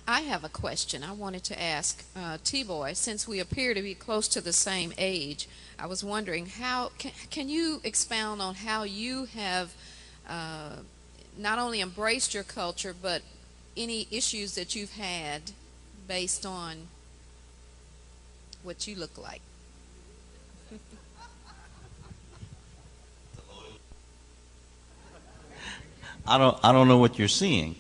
I have a question I wanted to ask T-Boy. Since we appear to be close to the same age, I was wondering how can you expound on how you have uh, not only embraced your culture, but any issues that you've had based on what you look like? I don't know what you're seeing.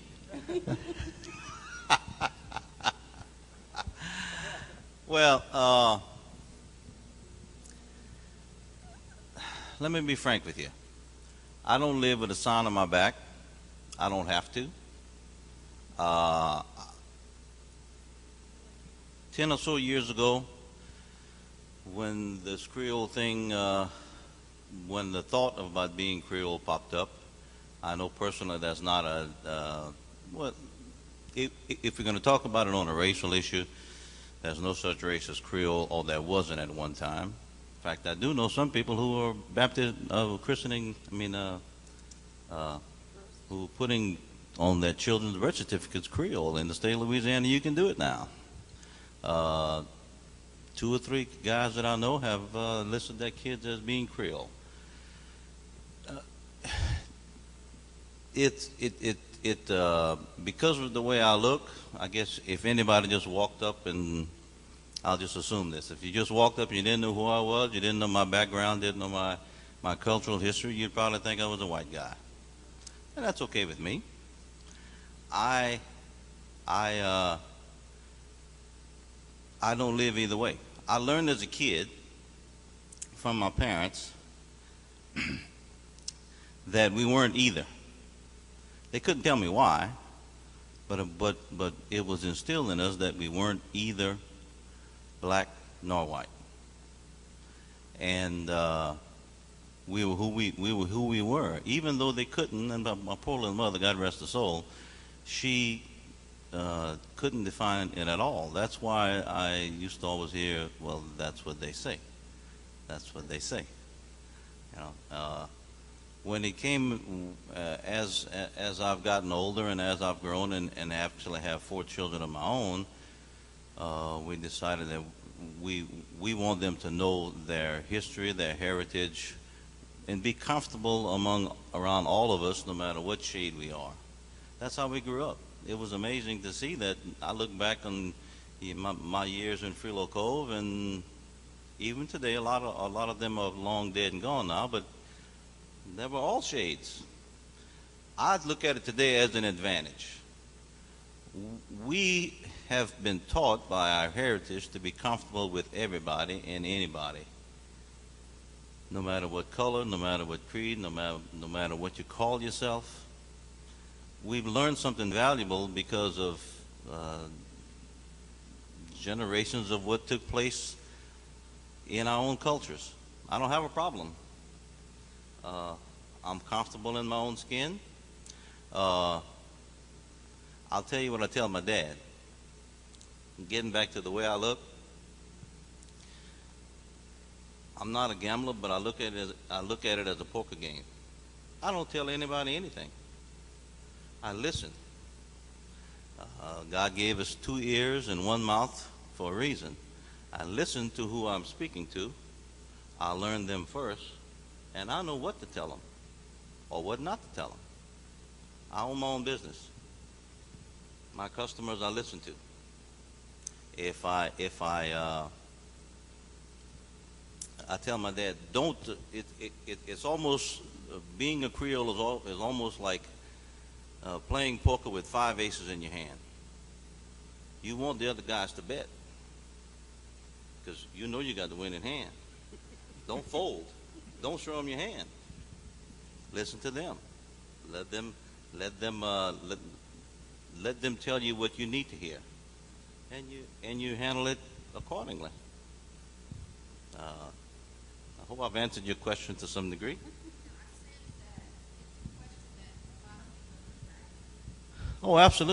Well, let me be frank with you. I don't live with a sign on my back. I don't have to. Uh, 10 or so years ago, when this Creole thing, when the thought about being Creole popped up, I know personally that's not a, well, if we're going to talk about it on a racial issue, there's no such race as Creole, or there wasn't at one time. In fact, I do know some people who are Baptist, christening, uh, who are putting on their children's birth certificates Creole. In the state of Louisiana, you can do it now. Uh, Two or three guys that I know have listed their kids as being Creole. Uh, because of the way I look, I guess if anybody just walked up and I'll just assume this. If you just walked up and you didn't know who I was, you didn't know my background, didn't know my cultural history, you'd probably think I was a white guy. And that's okay with me. I, I, uh, I don't live either way. I learned as a kid from my parents that we weren't either. They couldn't tell me why, but it was instilled in us that we weren't either black nor white, and we were who we were, even though they couldn't. And my poor little mother, God rest her soul, she couldn't define it at all. That's why I used to always hear, "Well, that's what they say. That's what they say." You know, when it came as I've gotten older and as I've grown and actually have 4 children of my own, we decided that we want them to know their history, their heritage, and be comfortable around all of us, no matter what shade we are. That's how we grew up. It was amazing to see that. I look back on my years in Freelo Cove, and even today, a lot of them are long dead and gone now, but they were all shades. I'd look at it today as an advantage. We have been taught by our heritage to be comfortable with everybody and anybody, no matter what color, no matter what creed, no matter what you call yourself. We've learned something valuable because of generations of what took place in our own cultures. I don't have a problem. I'm comfortable in my own skin. Uh, I'll tell you what I tell my dad. Getting back to the way I look, I'm not a gambler, but I look at it as a poker game. I don't tell anybody anything. I listen. God gave us 2 ears and 1 mouth for a reason. I listen to who I'm speaking to. I learn them first, and I know what to tell them or what not to tell them. I own my own business. My customers I listen to. I tell my dad, don't. It's almost being a Creole is almost like playing poker with 5 aces in your hand. You want the other guys to bet because you know you got the winning hand. Don't fold. Don't show them your hand. Listen to them. Let them let them tell you what you need to hear, and you handle it accordingly. I hope I've answered your question to some degree. Oh, absolutely.